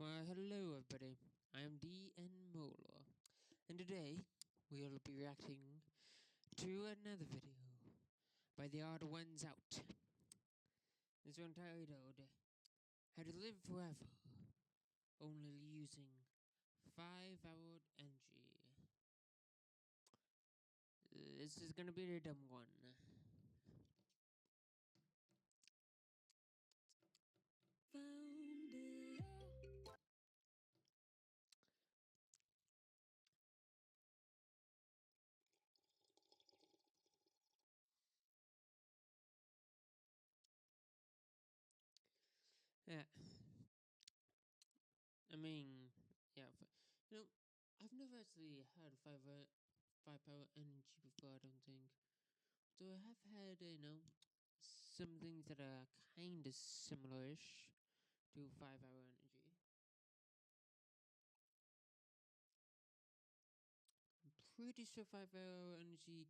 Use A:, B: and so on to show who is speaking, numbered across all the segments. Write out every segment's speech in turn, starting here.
A: Well, hello everybody. I am TheOdd1sOut, and today we'll be reacting to another video by TheOdd1sOut. This one titled "How to Live Forever Only Using 5-Hour Energy." This is gonna be the dumb one. Found it. Yeah, I mean, yeah, you know, I've never actually had 5-hour energy before. I don't think. So I have had, some things that are kind of similar-ish to 5-hour energy. I'm pretty sure 5-hour energy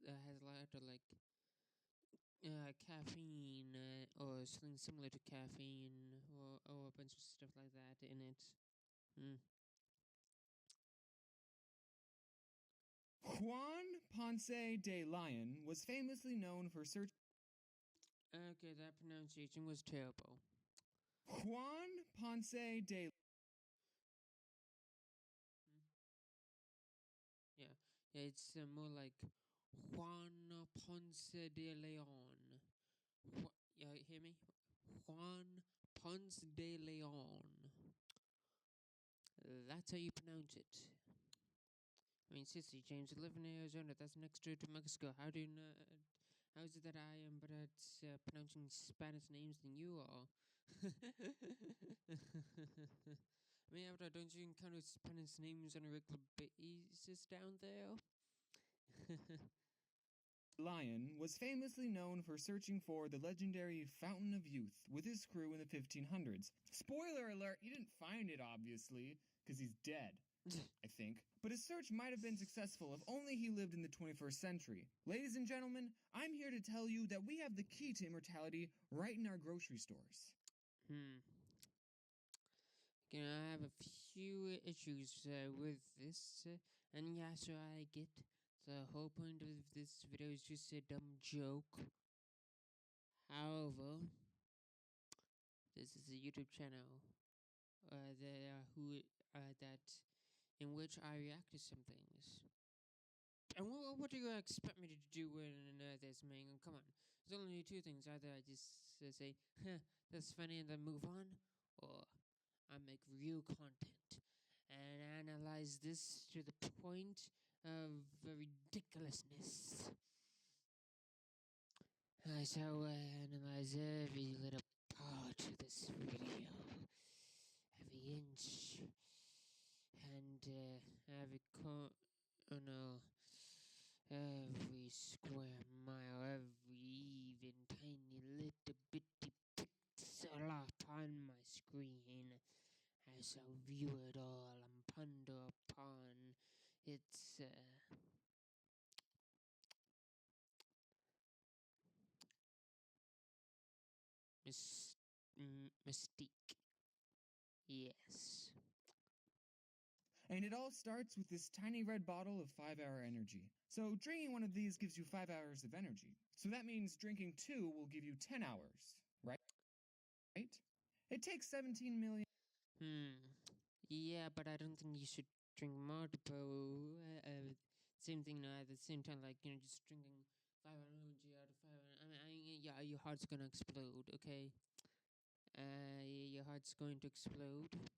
A: has a lot of like caffeine or something similar to caffeine or a bunch of stuff like that in it.
B: Juan Ponce de Leon was famously known for searching.
A: Okay, that pronunciation was terrible.
B: Juan Ponce de.
A: Yeah, it's more like Juan Ponce de Leon. Yeah, hear me? Juan Ponce de Leon. That's how you pronounce it. I mean, seriously, James, you live in Arizona. That's next to Mexico. How do you know? How is it that I am better at pronouncing Spanish names than you are? I mean, after don't you encounter Spanish names on a regular basis down there?
B: Lion was famously known for searching for the legendary Fountain of Youth with his crew in the 1500s. Spoiler alert, he didn't find it, obviously, because he's dead, I think. But his search might have been successful if only he lived in the 21st century. Ladies and gentlemen, I'm here to tell you that we have the key to immortality right in our grocery stores.
A: I have a few issues with this, and yeah, so I get the whole point of this video is just a dumb joke. However, this is a YouTube channel that in which I react to some things. And what do you expect me to do when this, man? Come on, there's only two things: either I just say, "Huh, that's funny," and then move on, or I make real content and analyze this to the point of ridiculousness. I shall analyze every little part of this video, every inch, and every every square mile, every even tiny little bitty pixel upon my screen. I shall view it all and ponder upon its mystique. Yes.
B: And it all starts with this tiny red bottle of 5-hour energy. So drinking one of these gives you 5 hours of energy. So that means drinking 2 will give you 10 hours, right? It takes 17 million.
A: Yeah, but I don't think you should drink multiple. Same thing at the same time, like, just drinking 5 hour energy out of 5 hour. I mean, yeah, your heart's gonna explode, okay? Your heart's going to explode.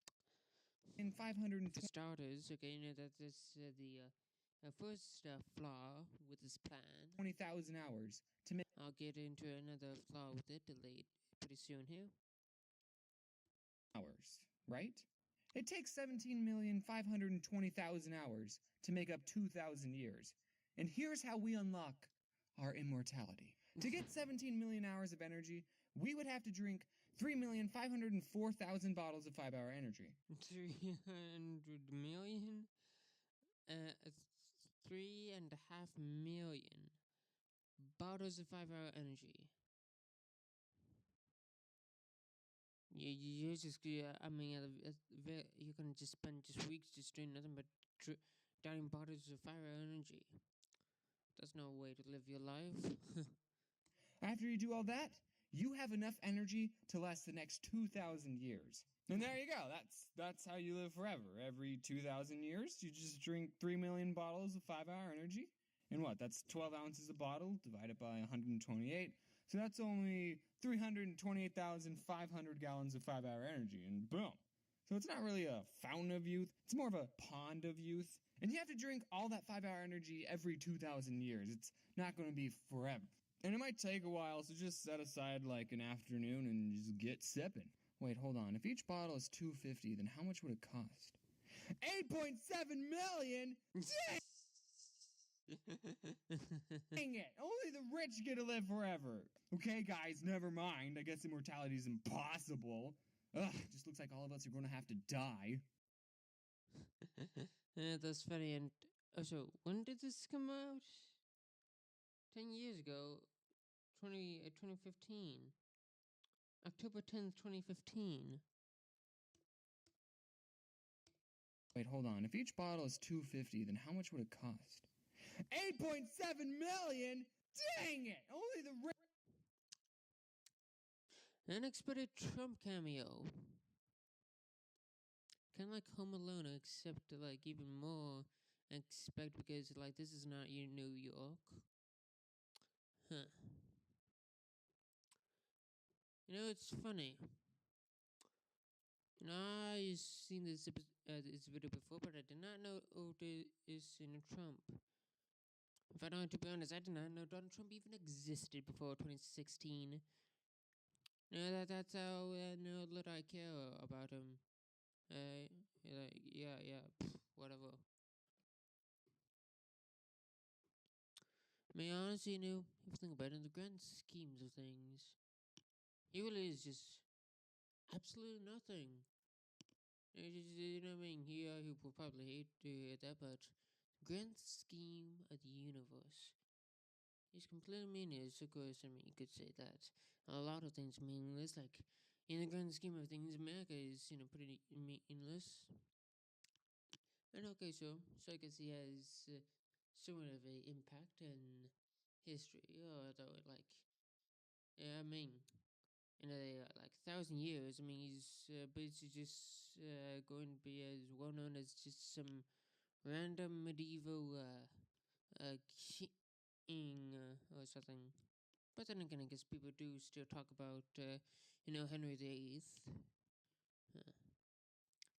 B: In 520.
A: For starters, okay, that's the first flaw with this plan.
B: 20,000 hours to make.
A: I'll get into another flaw with it delayed pretty soon here.
B: Hours, right? It takes 17,520,000 hours to make up 2,000 years. And here's how we unlock our immortality. To get 17 million hours of energy, we would have to drink 3,504,000 bottles of 5-hour energy.
A: 300 million? 3.5 million bottles of 5-hour energy. You just, yeah, I mean, you're gonna just spend just weeks just doing nothing but downing bottles of fire energy. That's no way to live your life.
B: After you do all that, you have enough energy to last the next 2,000 years. And there you go. That's how you live forever. Every 2,000 years, you just drink 3 million bottles of 5-hour energy. And what? That's 12 ounces a bottle divided by 128. So that's only 328,500 gallons of 5-hour energy. And boom. So it's not really a fountain of youth. It's more of a pond of youth. And you have to drink all that 5-hour energy every 2,000 years. It's not going to be forever. And it might take a while, so just set aside like an afternoon and just get sipping. Wait, hold on. If each bottle is $2.50, then how much would it cost? 8.7 million? Dang it! Only the rich get to live forever. Okay, guys, never mind. I guess immortality is impossible. Ugh, just looks like all of us are going to have to die.
A: That's funny. And also, when did this come out? 10 years ago, 2015. October 10th, 2015.
B: Wait, hold on. If each bottle is $2.50, then how much would it cost? 8.7 million? Dang it! Only the rich.
A: Unexpected Trump cameo. Kind of like Home Alone, except like even more expect because like this is not New York. Huh. You know, it's funny. You know, I've seen this video before, but I did not know this in Trump. If I don't, to be honest, I did not know Donald Trump even existed before 2016. You know, that's how little I care about him. Whatever. I mean, honestly, if you think about it, in the grand schemes of things, he really is just absolutely nothing. You know what I mean? He will probably hate to hear that, but grand scheme of the universe, he's completely meaningless. Of course, I mean, you could say that a lot of things meaningless. Like in the grand scheme of things, America is pretty meaningless. And okay, so I guess he has somewhat of a impact in history, although like, yeah, I mean, like 1,000 years. I mean, he's basically just going to be as well known as just some random medieval king or something. But then again, I guess people do still talk about Henry VIII.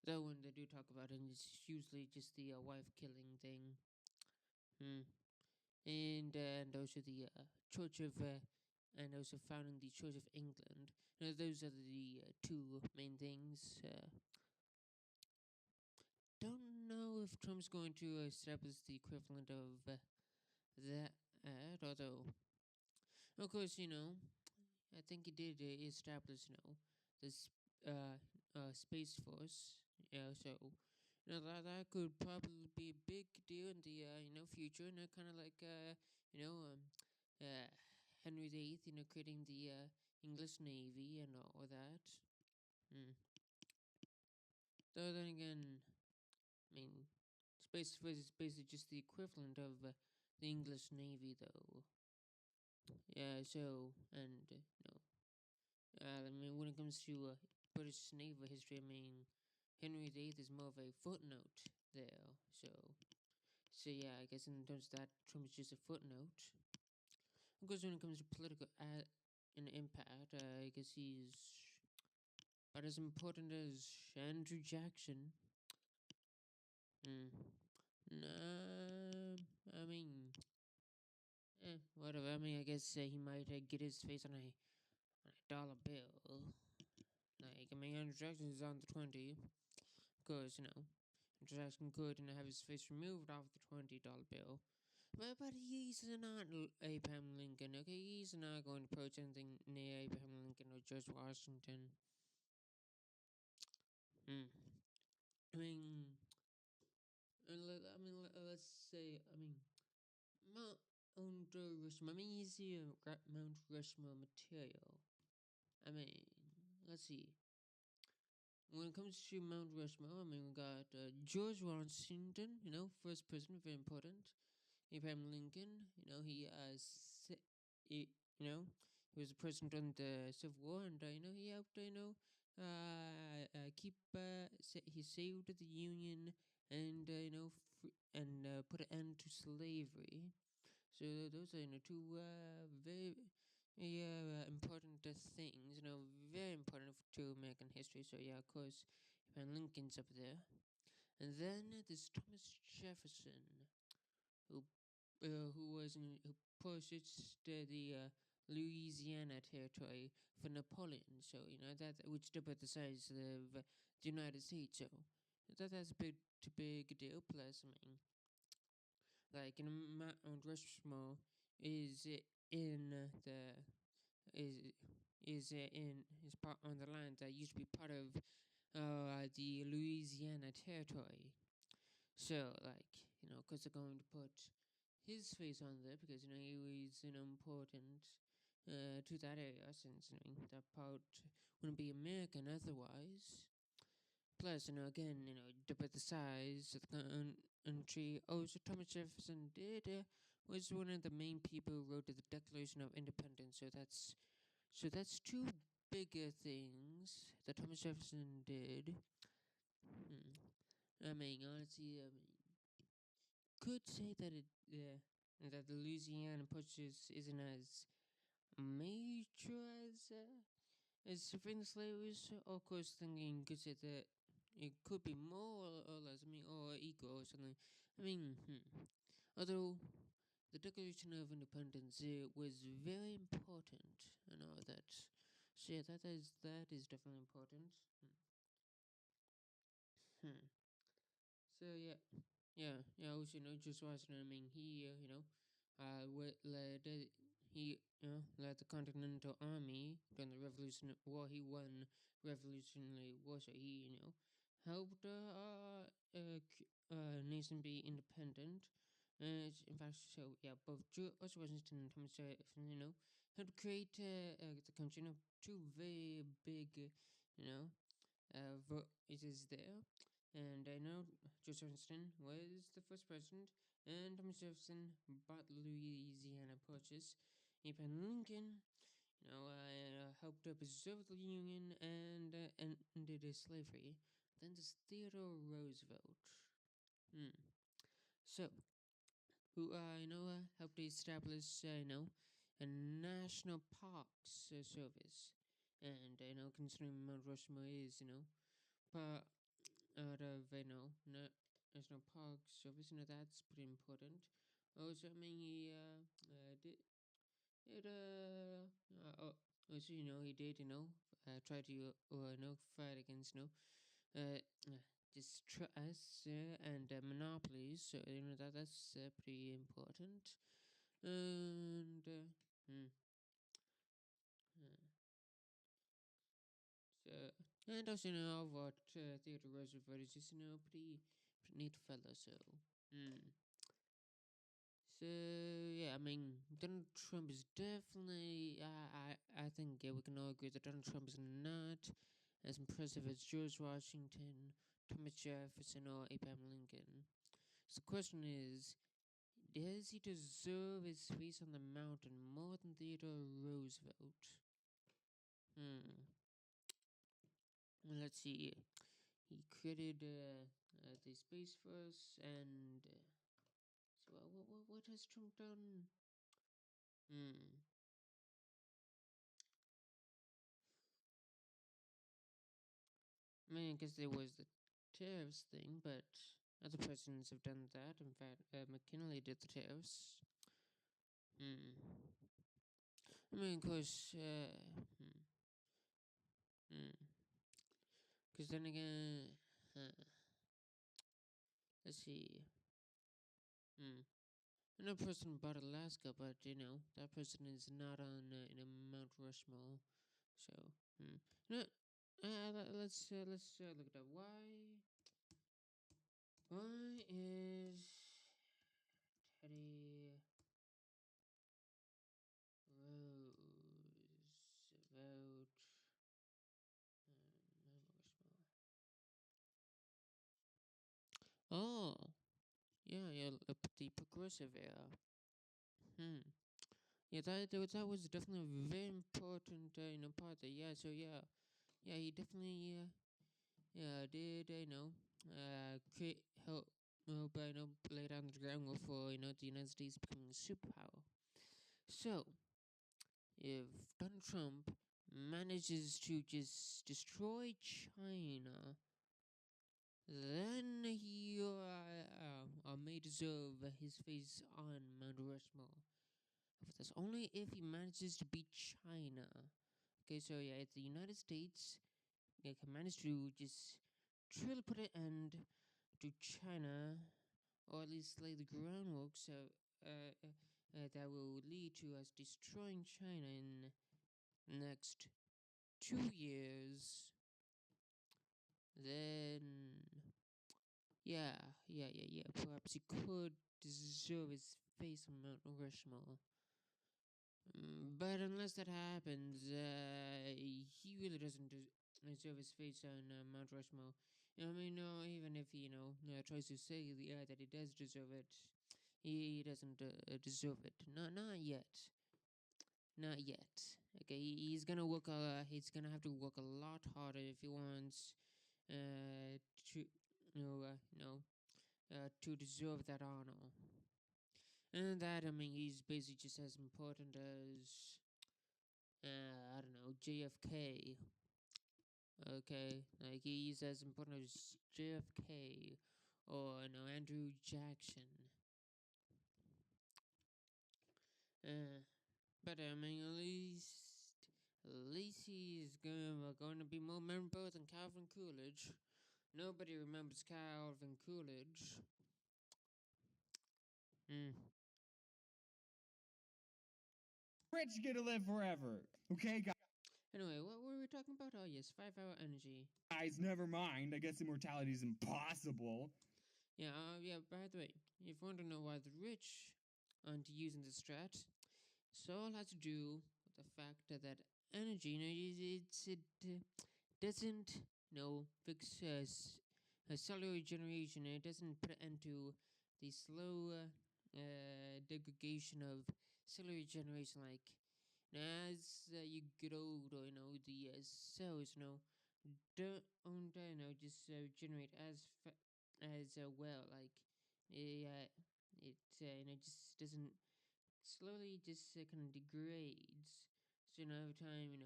A: Though when they do talk about it, it's usually just the wife killing thing. And also the Church of and also founding the Church of England. Those are the two main things. Don't know if Trump's going to establish the equivalent of that, although, of course, I think he did establish, this Space Force. So, that could probably be a big deal in the, future, kind of like, Henry VIII, creating the English Navy and all that. Though then again, I mean, Space Force is basically just the equivalent of the English Navy, though. Yeah, so, and, I mean, when it comes to British naval history, I mean, Henry VIII is more of a footnote there. So yeah, I guess in terms of that, Trump is just a footnote. Of course, when it comes to political and impact, I guess he's about as important as Andrew Jackson. Nah, I mean, whatever. I mean, I guess he might get his face on a dollar bill. Like, I mean, Andrew Jackson is on the 20. Of course, Andrew Jackson could have his face removed off the $20 bill. But he's not Abraham Lincoln, okay? He's not going to approach anything near Abraham Lincoln or George Washington. I mean, let's say, Mount Rushmore. I mean, he's the Mount Rushmore material. I mean, let's see. when it comes to Mount Rushmore, I mean, we got George Washington, first president, very important. Abraham Lincoln, he, he was the president during the Civil War, and he helped, keep, he saved the Union, and put an end to slavery. So those are two very important things, very important to American history. So yeah, of course, Abraham Lincoln's up there, and then there's Thomas Jefferson, who who purchased the Louisiana territory for Napoleon. So that which doubled the size of the United States. So that's a big deal. Plus, I mean, like Mount Rushmore is in the is part on the land that used to be part of the Louisiana territory. So because they're going to put his face on there because he was important to that area since that part wouldn't be American otherwise. Plus, again, double the size of the country. Also, Thomas Jefferson was one of the main people who wrote the Declaration of Independence. So that's two bigger things that Thomas Jefferson did. I mean, honestly, could say that that the Louisiana Purchase isn't as major as freeing the slaves. Of course, thinking could say that it could be more or less, or equal or something. I mean, although the Declaration of Independence was very important and all that. So yeah, that is definitely important. Hmm. So also George Washington. I mean, he led the Continental Army during the Revolutionary War. He won Revolutionary War, so he helped nation be independent. In fact, so yeah, both George Washington and Thomas Jefferson, helped create the country. Two very big, it is there. And I know George Washington was the first president, and Thomas Jefferson bought Louisiana Purchase. Abraham Lincoln, helped preserve the Union and ended slavery. Then there's Theodore Roosevelt. So, who helped establish a national parks service, and considering Mount Rushmore is part out of national park service, that's pretty important. Also, I mean, he did it also he did try to fight against distrust and monopolies. So that's pretty important. And so and also what Theodore Roosevelt is just pretty neat fellow. So so yeah, I mean Donald Trump is definitely I think we can all agree that Donald Trump is not as impressive as George Washington, Thomas Jefferson, or Abraham Lincoln. So the question is, does he deserve his face on the mountain more than Theodore Roosevelt? Let's see. He created the Space Force, and so what has Trump done? I mean, I guess there was the tariffs thing, but other presidents have done that. In fact, McKinley did the tariffs. I mean, of course, because then again, let's see. Another person bought Alaska, but that person is not on Mount Rushmore. So, no, let's look it up. Why is Teddy Roosevelt Mount Rushmore? the progressive era. Hmm. Yeah, that was definitely a very important part. That he definitely did create help lay down the groundwork for the United States becoming a superpower. So if Donald Trump manages to just destroy China, then he may deserve his face on Mount Rushmore. But that's only if he manages to beat China. Okay, so if the United States can manage to just truly put an end to China, or at least lay the groundwork that will lead to us destroying China in the next 2 years, then perhaps he could deserve his face on Mount Rushmore. But unless that happens, he really doesn't deserve his face on Mount Rushmore. I mean, no, even if he, tries to say that he does deserve it, he doesn't deserve it. Not yet. Not yet. Okay, he's gonna work. He's gonna have to work a lot harder if he wants to, to deserve that honor. And that, I mean, he's basically just as important as, I don't know, JFK. Okay, like he's as important as JFK or Andrew Jackson. But I mean, at least he's going to be more memorable than Calvin Coolidge. Nobody remembers Calvin Coolidge. Hmm.
B: Rich get to live forever. Okay,
A: Anyway, what were we talking about? Oh yes, 5-hour energy.
B: guys, never mind. I guess immortality is impossible.
A: By the way, if you want to know why the rich aren't using the strat, so all has to do with the fact that energy, it doesn't, fix cellular regeneration. It doesn't put an end to the slow degradation of cellular regeneration. Like as you get older, the cells, don't just regenerate as well. Like it just doesn't slowly just kind of degrades. So over time,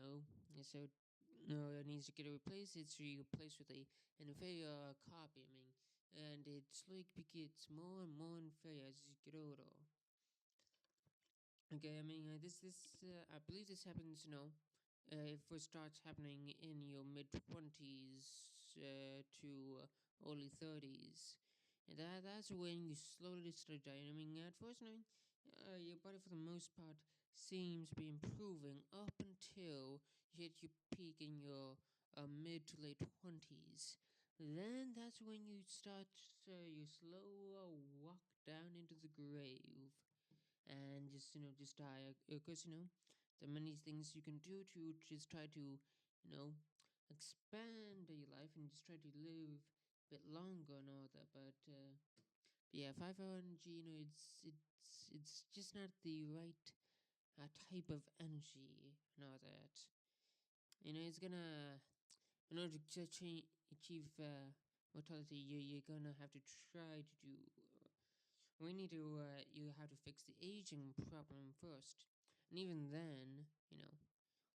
A: so it needs to get replaced. It's replaced with an inferior copy. I mean, and it slowly gets more and more inferior as you get older. Okay, I mean, I believe this happens, it first starts happening in your mid 20s to early 30s. And that's when you slowly start dying. I mean, at first, your body for the most part seems to be improving up until you hit your peak in your mid to late 20s. Then that's when you start your slow walk down into the grave and just die because there are many things you can do to just try to expand your life and just try to live a bit longer and all that. But 5-hour energy, it's just not the right type of energy and all that. It's gonna, in order to achieve mortality, you're gonna have to try to do we need to you have to fix the aging problem first, and even then,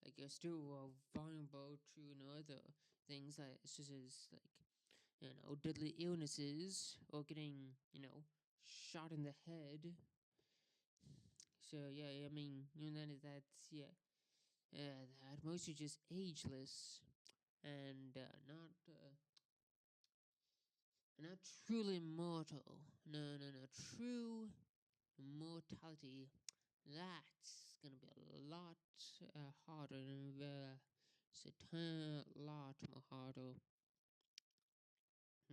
A: like you're still vulnerable to other things like such as like deadly illnesses or getting shot in the head. So I mean that's at most you're just ageless and not truly mortal. No, no, no. True mortality. That's gonna be a lot harder and it's a lot more harder.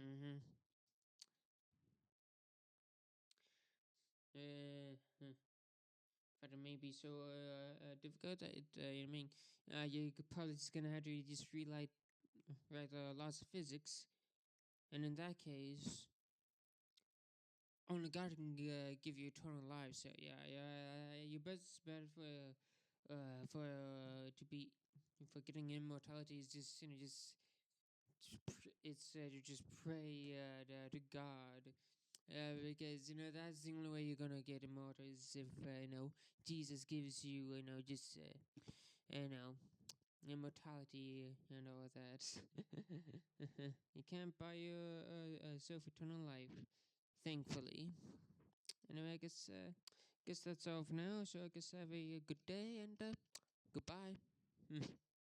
A: Mm-hmm. Hmm. But it may be so difficult that I mean, you could probably just gonna have to just write laws of physics, and in that case, only God can give you eternal life. So yeah, your best bet for to be for getting immortality is just it's to just pray to God. Because that's the only way you're gonna get immortal is if Jesus gives you just immortality and all that. You can't buy yourself eternal life, thankfully. Anyway, I guess that's all for now. So I guess have a good day and goodbye.